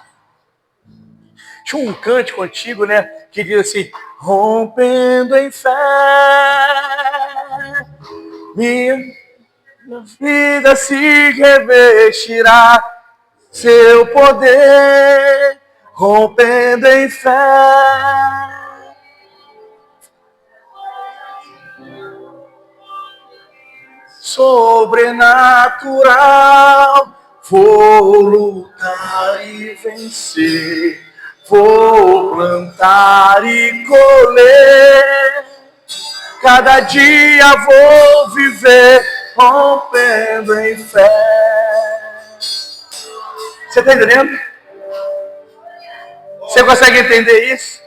Tinha um cântico antigo, né, que diz assim: rompendo em fé, minha vida se revestirá seu poder, rompendo em fé. Sobrenatural, vou lutar e vencer, vou plantar e colher, cada dia vou viver rompendo em fé. Você está entendendo? Você consegue entender isso?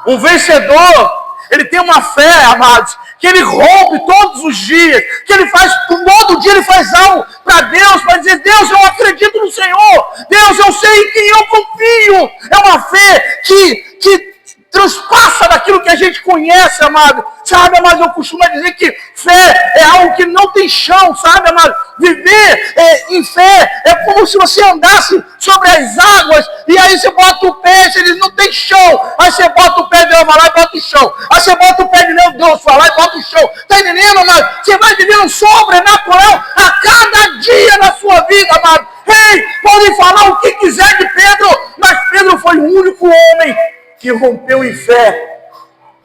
Um vencedor, ele tem uma fé, amados, que ele rompe todos os dias, que ele faz, todo dia ele faz algo para Deus, para dizer: Deus, eu acredito no Senhor, Deus, eu sei em quem eu confio. É uma fé que transpassa daquilo que a gente conhece, amado. Sabe, amado, eu costumo dizer que fé é algo que não tem chão, sabe, amado? Viver em fé é como se você andasse sobre as águas e aí você bota o pé, ele não tem chão. Aí você bota o pé, Deus vai lá e bota o chão. Aí você bota o pé de Deus vai lá e bota o chão. Tá entendendo, amado? Você vai vivendo um sobrenatural a cada dia na sua vida, amado. Ei, podem falar o que quiser de Pedro, mas Pedro foi o único homem que rompeu em fé,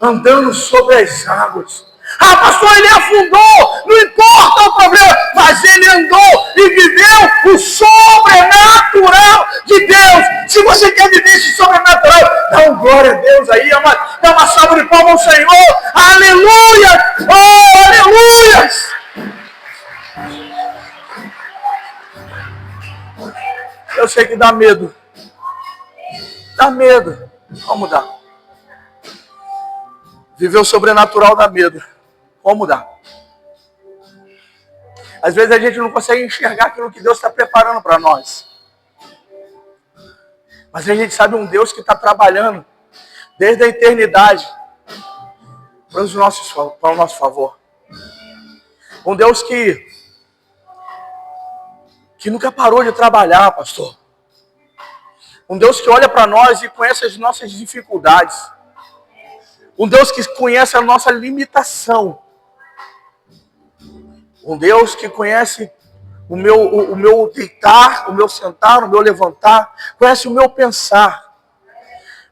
andando sobre as águas. Ah, pastor, ele afundou, não importa o problema, mas ele andou e viveu o sobrenatural de Deus. Se você quer viver esse sobrenatural, dá um glória a Deus aí, amado. Dá uma salva de palmas ao Senhor. Aleluia! Oh, aleluia! Eu sei que dá medo. Dá medo. Vamos mudar. Viver o sobrenatural dá medo. Vamos mudar. Às vezes a gente não consegue enxergar aquilo que Deus está preparando para nós. Mas a gente sabe um Deus que está trabalhando desde a eternidade para o nosso favor. Um Deus que nunca parou de trabalhar, pastor. Um Deus que olha para nós e conhece as nossas dificuldades. Um Deus que conhece a nossa limitação. Um Deus que conhece o meu deitar, o meu sentar, o meu levantar, conhece o meu pensar.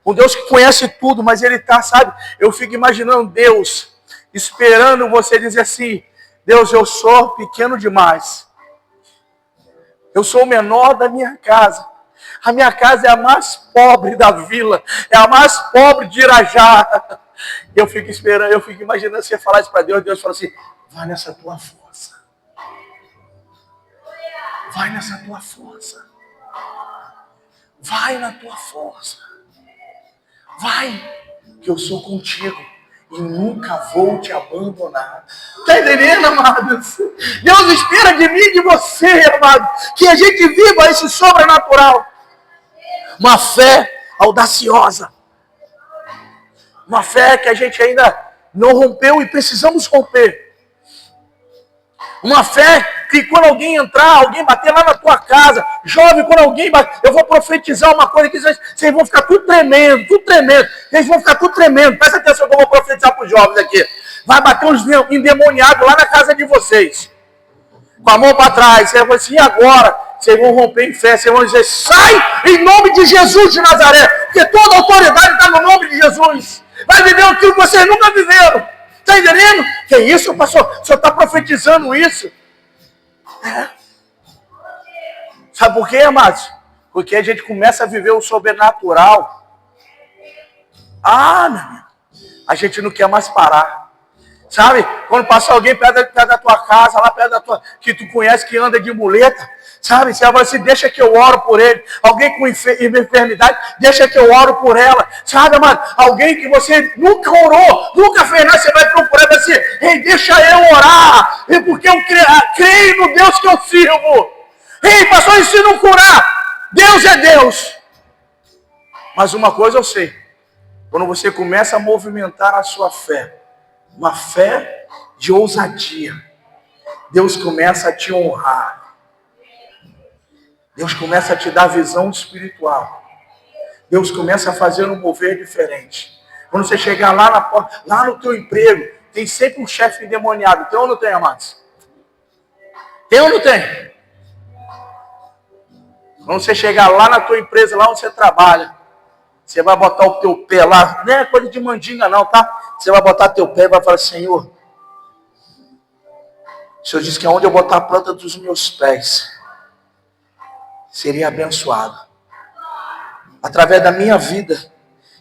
Um Deus que conhece tudo, mas Ele está, sabe? Eu fico imaginando Deus esperando você dizer assim: Deus, eu sou pequeno demais. Eu sou o menor da minha casa. A minha casa é a mais pobre da vila. É a mais pobre de Irajá. Eu fico esperando, eu fico imaginando você falar isso para Deus. Deus fala assim: vai nessa tua força. Vai nessa tua força. Vai na tua força. Vai, que eu sou contigo e nunca vou te abandonar. Está entendendo, amados? Deus espera de mim e de você, amado, que a gente viva esse sobrenatural. Uma fé audaciosa. Uma fé que a gente ainda não rompeu e precisamos romper. Uma fé que quando alguém entrar, alguém bater lá na tua casa, jovem, quando alguém bater, eu vou profetizar uma coisa que vocês vão ficar tudo tremendo, tudo tremendo. Vocês vão ficar tudo tremendo. Presta atenção que eu vou profetizar para os jovens aqui. Vai bater uns endemoniados lá na casa de vocês. Com a mão para trás. Você vai assim, e agora? Vocês vão romper em fé. Vocês vão dizer: sai em nome de Jesus de Nazaré. Porque toda autoridade está no nome de Jesus. Vai viver aquilo que vocês nunca viveram. Está entendendo? Que isso, pastor? O senhor está profetizando isso? É. Sabe por quê, amados? Porque a gente começa a viver o sobrenatural. Ah, meu amigo, a gente não quer mais parar. Sabe? Quando passa alguém perto da tua casa, lá perto da tua, que tu conhece, que anda de muleta, sabe? Você vai assim: deixa que eu oro por ele. Alguém com enfermidade, deixa que eu oro por ela. Sabe, mano? Alguém que você nunca orou, nunca fez nada, você vai procurar e vai assim: ei, deixa eu orar. Porque eu creio no Deus que eu sirvo. Ei, pastor, e se não curar? Deus é Deus. Mas uma coisa eu sei: quando você começa a movimentar a sua fé, uma fé de ousadia, Deus começa a te honrar. Deus começa a te dar visão espiritual. Deus começa a fazer um mover diferente. Quando você chegar lá na porta, lá no teu emprego, tem sempre um chefe endemoniado. Tem ou não tem, amados? Tem ou não tem? Quando você chegar lá na tua empresa, lá onde você trabalha, você vai botar o teu pé lá, não é coisa de mandinga não, tá? Você vai botar teu pé e vai falar: Senhor, o Senhor disse que aonde eu botar a planta dos meus pés, seria abençoado. Através da minha vida,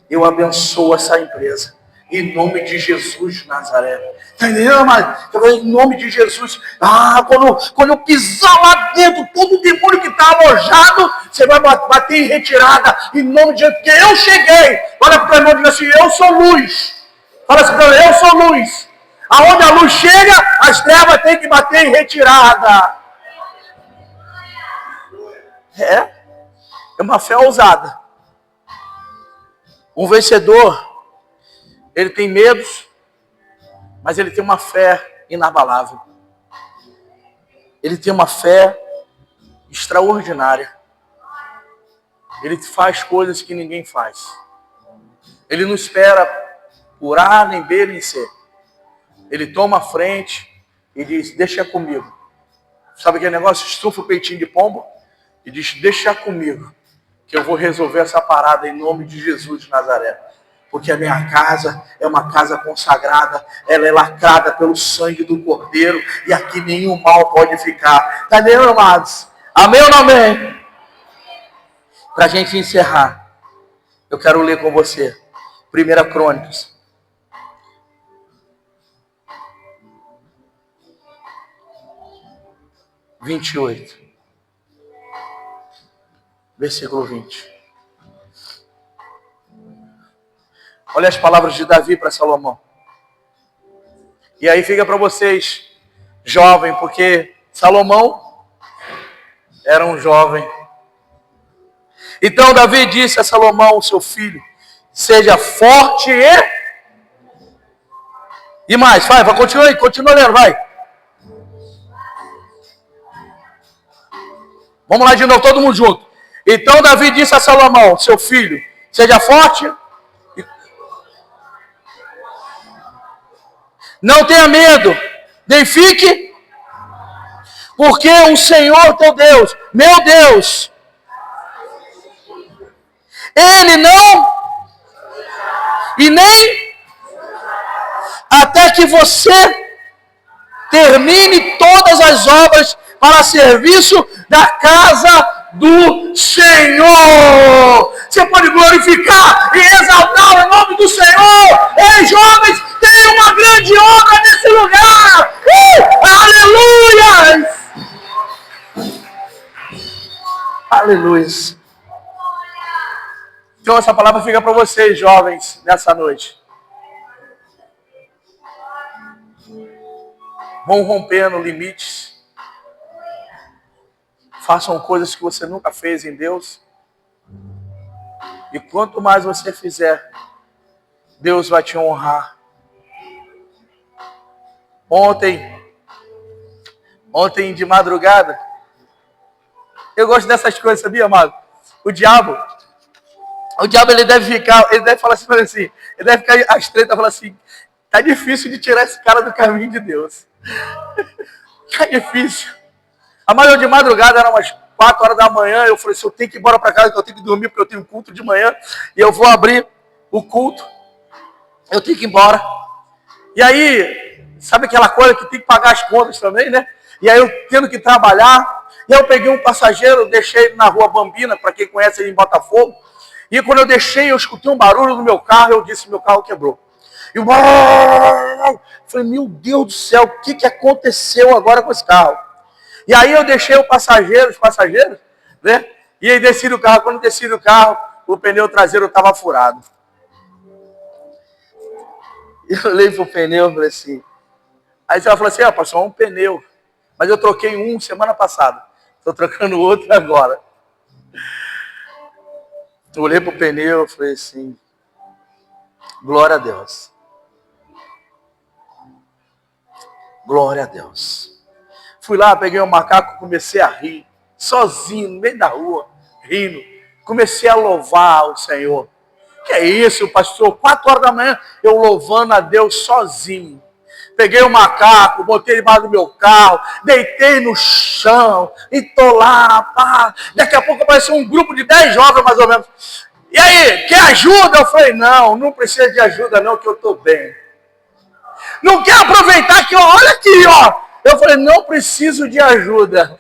eu abençoo essa empresa. Em nome de Jesus de Nazaré. Está entendendo, amado? Em nome de Jesus. Ah, quando eu pisar lá dentro, todo o demônio que está alojado, você vai bater em retirada. Em nome de Jesus. Porque eu cheguei. Olha para o irmão e diga assim: eu sou luz. Fala assim: eu sou luz. Aonde a luz chega, as trevas têm que bater em retirada. É uma fé ousada. Um vencedor, ele tem medos, mas ele tem uma fé inabalável. Ele tem uma fé extraordinária. Ele faz coisas que ninguém faz. Ele não espera por A, nem B, nem C. Ele toma a frente e diz: deixa comigo. Sabe aquele negócio? Estufa o peitinho de pombo e diz: deixa comigo, que eu vou resolver essa parada em nome de Jesus de Nazaré. Porque a minha casa é uma casa consagrada, ela é lacrada pelo sangue do Cordeiro, e aqui nenhum mal pode ficar. Está entendendo, amados? Amém ou não amém? Para a gente encerrar, eu quero ler com você 1 Crônicas. Versículo 20. Olha as palavras de Davi para Salomão. E aí fica para vocês, jovem, porque Salomão era um jovem. Então Davi disse a Salomão, seu filho: seja forte e mais, vai, continua lendo, vai. Vamos lá de novo, todo mundo junto. Então Davi disse a Salomão, seu filho: seja forte, não tenha medo, nem fique Porque o Senhor teu Deus, meu Deus, Ele não, e nem até que você termine todas as obras para serviço da casa do Senhor. Você pode glorificar e exaltar o nome do Senhor. Ei, jovens, tem uma grande obra nesse lugar. Aleluia! Aleluia. Então essa palavra fica para vocês, jovens, nessa noite. Vão rompendo limites. Façam coisas que você nunca fez em Deus. E quanto mais você fizer, Deus vai te honrar. Ontem de madrugada, eu gosto dessas coisas, sabia, amado? O diabo ele deve falar assim, ele deve ficar às treta, falar assim, tá difícil de tirar esse cara do caminho de Deus. Tá difícil. Amanhã de madrugada, era umas 4 horas da manhã, eu falei assim, eu tenho que ir embora para casa, que eu tenho que dormir, porque eu tenho culto de manhã, e eu vou abrir o culto, eu tenho que ir embora. E aí, sabe aquela coisa que tem que pagar as contas também, né? E aí eu tendo que trabalhar, e aí eu peguei um passageiro, deixei ele na rua Bambina, para quem conhece ele em Botafogo, e quando eu deixei, eu escutei um barulho no meu carro, eu disse, meu carro quebrou. E eu falei, meu Deus do céu, o que aconteceu agora com esse carro? E aí eu deixei os passageiros, né? E aí desci do carro, quando desci do carro, o pneu traseiro estava furado. E eu olhei pro pneu e falei assim, aí você falou assim, passou um pneu, mas eu troquei um semana passada, estou trocando outro agora. Eu olhei pro pneu e falei assim, glória a Deus. Glória a Deus. Fui lá, peguei um macaco, comecei a rir, sozinho, no meio da rua, rindo. Comecei a louvar o Senhor. Que é isso, pastor? 4 horas da manhã, eu louvando a Deus sozinho. Peguei o macaco, botei debaixo do meu carro, deitei no chão, e tô lá, pá. Daqui a pouco apareceu um grupo de 10 jovens, mais ou menos. E aí, quer ajuda? Eu falei, não precisa de ajuda não, que eu tô bem. Não quer aproveitar que, olha aqui, ó. Eu falei, não preciso de ajuda.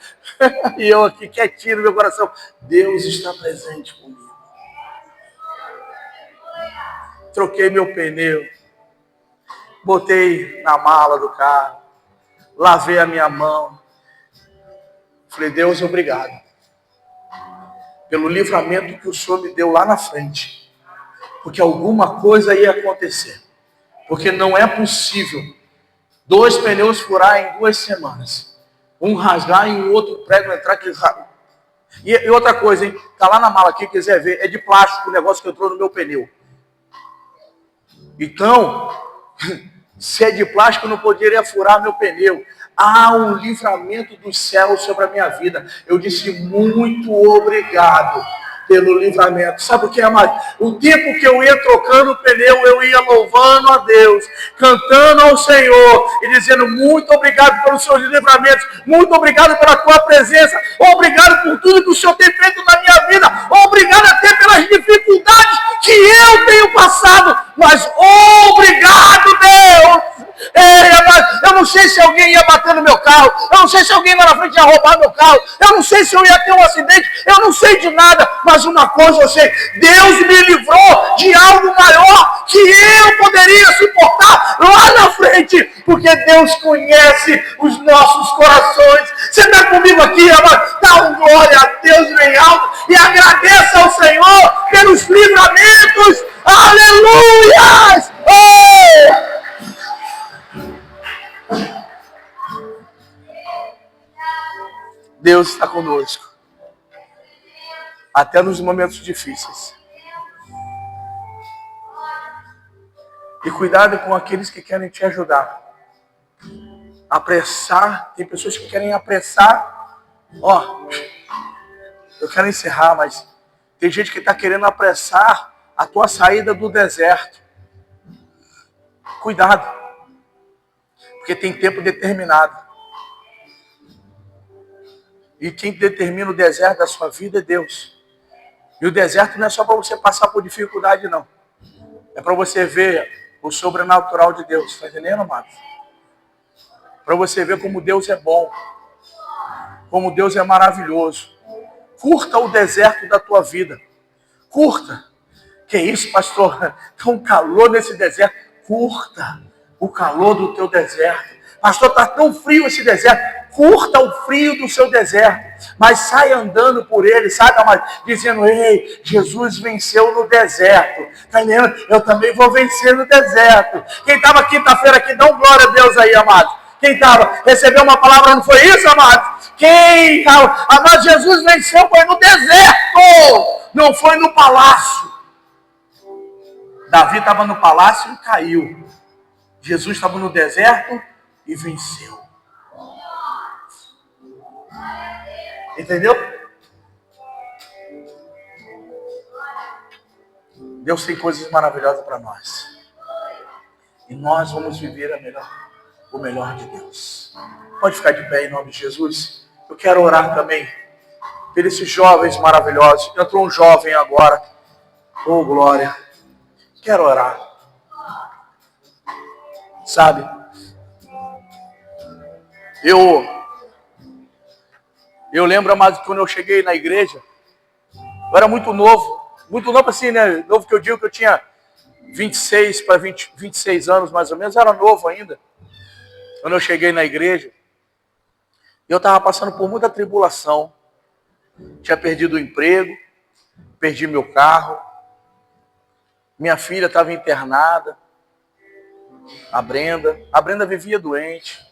E eu aqui quietinho no meu coração. Deus está presente comigo. Troquei meu pneu. Botei na mala do carro. Lavei a minha mão. Falei, Deus, obrigado. Pelo livramento que o Senhor me deu lá na frente. Porque alguma coisa ia acontecer. Porque não é possível 2 pneus furar em 2 semanas. Um rasgar e o outro prego entrar que e outra coisa, hein? Tá lá na mala aqui, quiser ver, é de plástico o negócio que entrou no meu pneu. Então, se é de plástico, não poderia furar meu pneu. Há um livramento dos céus sobre a minha vida. Eu disse muito obrigado pelo livramento. Sabe o que é, amado? O tempo que eu ia trocando o pneu, eu ia louvando a Deus, cantando ao Senhor e dizendo muito obrigado pelos seus livramentos, muito obrigado pela tua presença, obrigado por tudo que o Senhor tem feito na minha vida, obrigado até pelas dificuldades que eu tenho passado, mas obrigado, Deus! Eu não sei se alguém ia bater no meu carro, eu não sei se alguém lá na frente ia roubar meu carro, eu não sei se eu ia ter um acidente, eu não sei de nada, mas uma coisa eu sei, Deus me livrou de algo maior que eu poderia suportar lá na frente, porque Deus conhece os nossos corações. Você está comigo aqui, amado? Dá um glória a Deus bem alto e agradeça ao Senhor pelos livramentos. Aleluia! Oh! Deus está conosco. Até nos momentos difíceis. E cuidado com aqueles que querem te ajudar. Apressar. Tem pessoas que querem apressar. Eu quero encerrar, mas tem gente que está querendo apressar a tua saída do deserto. Cuidado. Porque tem tempo determinado. E quem determina o deserto da sua vida é Deus. E o deserto não é só para você passar por dificuldade, não. É para você ver o sobrenatural de Deus. Está entendendo, amado? Para você ver como Deus é bom. Como Deus é maravilhoso. Curta o deserto da tua vida. Curta. Que isso, pastor? Está um calor nesse deserto. Curta o calor do teu deserto. Pastor, está tão frio esse deserto. Curta o frio do seu deserto. Mas sai andando por ele, sabe, amado? Dizendo, ei, Jesus venceu no deserto. Está entendendo? Eu também vou vencer no deserto. Quem estava quinta-feira aqui, dá um glória a Deus aí, amado. Quem estava, recebeu uma palavra, não foi isso, amado? Quem, amado, Jesus venceu foi no deserto. Não foi no palácio. Davi estava no palácio e caiu. Jesus estava no deserto e venceu. Entendeu? Deus tem coisas maravilhosas para nós. E nós vamos viver o melhor de Deus. Pode ficar de pé em nome de Jesus. Eu quero orar também por esses jovens maravilhosos. Entrou um jovem agora. Oh, glória. Quero orar. Sabe? Eu lembro, amado, que quando eu cheguei na igreja, eu era muito novo. Muito novo assim, né? Novo que eu digo que eu tinha 26 para 26 anos, mais ou menos. Eu era novo ainda. Quando eu cheguei na igreja, eu estava passando por muita tribulação. Tinha perdido o emprego, perdi meu carro. Minha filha estava internada. A Brenda vivia doente.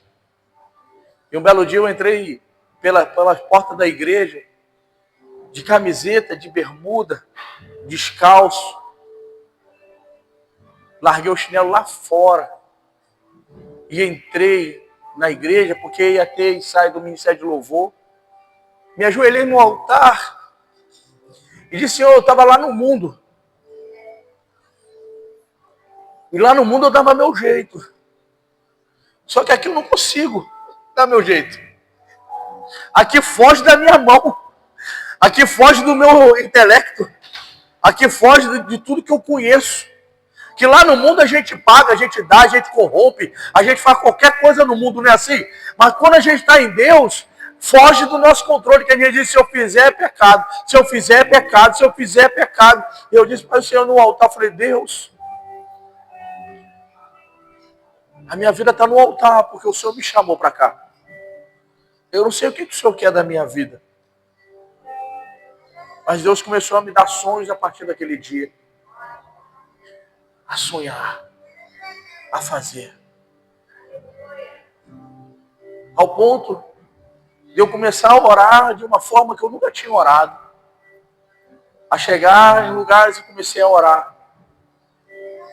E um belo dia eu entrei pela porta da igreja, de camiseta, de bermuda, descalço. Larguei o chinelo lá fora. E entrei na igreja, porque ia ter ensaio do Ministério de Louvor. Me ajoelhei no altar e disse, Senhor, eu estava lá no mundo. E lá no mundo eu dava meu jeito. Só que aqui eu não consigo dar meu jeito. Aqui foge da minha mão. Aqui foge do meu intelecto. Aqui foge de tudo que eu conheço. Que lá no mundo a gente paga, a gente dá, a gente corrompe, a gente faz qualquer coisa no mundo, não é assim? Mas quando a gente está em Deus, foge do nosso controle, que a gente diz, se eu fizer é pecado, se eu fizer é pecado, se eu fizer é pecado. Eu disse para o Senhor no altar, falei, Deus, a minha vida está no altar, porque o Senhor me chamou para cá. Eu não sei o que o Senhor quer da minha vida. Mas Deus começou a me dar sonhos a partir daquele dia. A sonhar, a fazer. Ao ponto de eu começar a orar de uma forma que eu nunca tinha orado. A chegar em lugares e comecei a orar.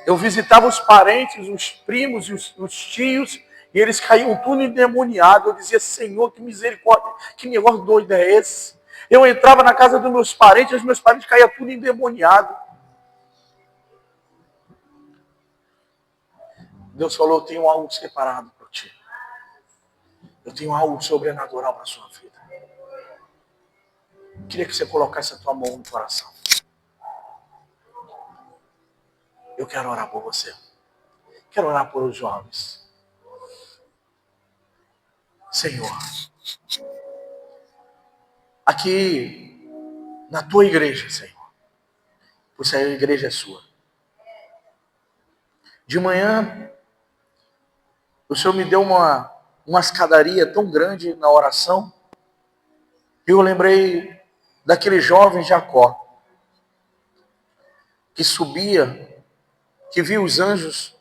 Eu visitava os parentes, os primos e os tios, e eles caíam tudo endemoniados. Eu dizia, Senhor, que misericórdia, que negócio doido é esse? Eu entrava na casa dos meus parentes, e os meus parentes caíam tudo endemoniados. Deus falou, eu tenho algo separado para ti. Eu tenho algo sobrenatural para a sua vida. Eu queria que você colocasse a tua mão no coração. Eu quero orar por você. Quero orar por os jovens. Senhor, aqui na tua igreja, Senhor, pois a igreja é sua. De manhã, o Senhor me deu uma escadaria tão grande na oração, e eu lembrei daquele jovem Jacó, que subia, que via os anjos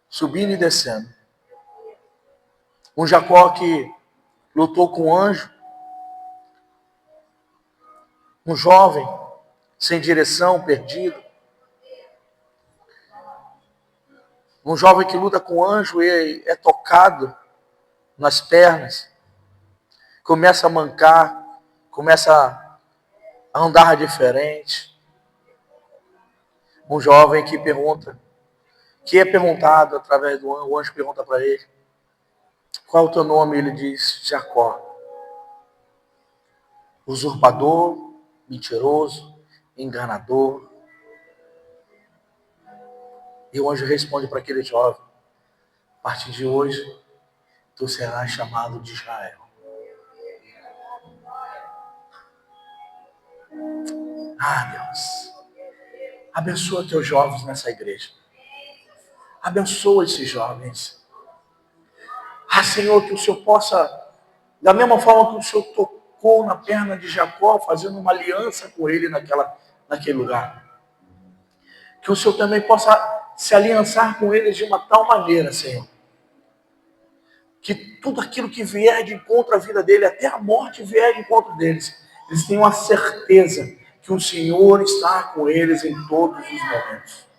subindo e descendo. Um Jacó que lutou com o anjo, um jovem sem direção, perdido. Um jovem que luta com o anjo e é tocado nas pernas, começa a mancar, começa a andar diferente. Um jovem que pergunta, que é perguntado através do anjo, o anjo pergunta para ele, qual é o teu nome? Ele diz, Jacó. usurpador, mentiroso, enganador. E o anjo responde para aquele jovem: a partir de hoje, tu serás chamado de Israel. Deus, abençoa teus jovens nessa igreja. Abençoa esses jovens. Senhor, que o Senhor possa, da mesma forma que o Senhor tocou na perna de Jacó, fazendo uma aliança com ele naquele lugar, que o Senhor também possa se aliançar com eles de uma tal maneira, Senhor, que tudo aquilo que vier de encontro à vida dele, até a morte vier de encontro deles, eles tenham a certeza que o Senhor está com eles em todos os momentos.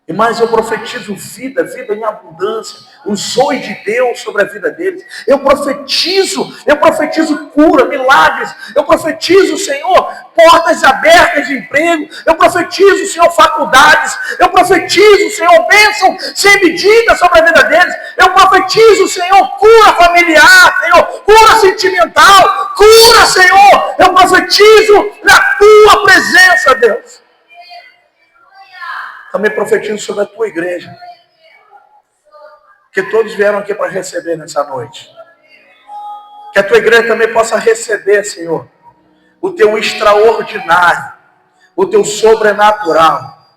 E mais, eu profetizo vida em abundância, o zoe de Deus sobre a vida deles. Eu profetizo cura, milagres. Eu profetizo, Senhor, portas abertas de emprego. Eu profetizo, Senhor, faculdades. Eu profetizo, Senhor, bênção sem medida sobre a vida deles. Eu profetizo, Senhor, cura familiar, Senhor, cura sentimental, cura, Senhor. Eu profetizo na tua presença, Deus. Também profetizo sobre a tua igreja, que todos vieram aqui para receber nessa noite. Que a tua igreja também possa receber, Senhor, o teu extraordinário, o teu sobrenatural.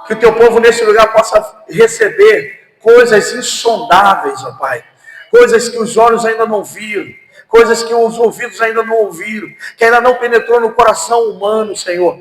Que o teu povo nesse lugar possa receber coisas insondáveis, ó Pai. Coisas que os olhos ainda não viram. Coisas que os ouvidos ainda não ouviram, que ainda não penetrou no coração humano, Senhor.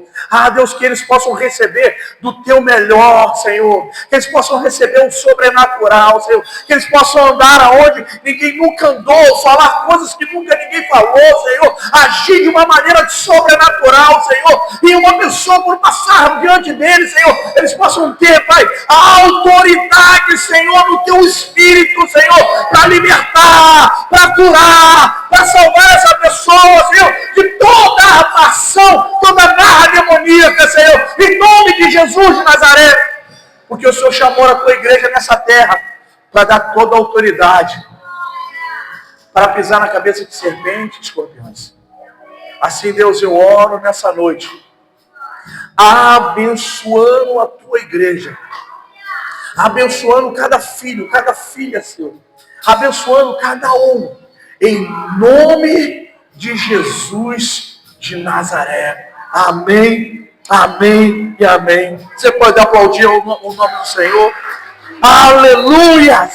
Deus, que eles possam receber do teu melhor, Senhor. Que eles possam receber o sobrenatural, Senhor. Que eles possam andar aonde ninguém nunca andou, falar coisas que nunca ninguém falou, Senhor. Agir de uma maneira sobrenatural, Senhor. E uma pessoa, por passar diante deles, Senhor, eles possam ter, Pai, a autoridade, Senhor, no teu Espírito, Senhor, para libertar, para curar, para salvar essa pessoa, Senhor, de toda a ação, toda marra demoníaca, Senhor, em nome de Jesus de Nazaré. Porque o Senhor chamou a tua igreja nessa terra para dar toda a autoridade, para pisar na cabeça de serpentes e escorpiões. Assim, Deus, eu oro nessa noite, abençoando a tua igreja, abençoando cada filho, cada filha, Senhor, abençoando cada um, em nome de Jesus de Nazaré. Amém, amém e amém. Você pode aplaudir o nome do Senhor. Aleluia!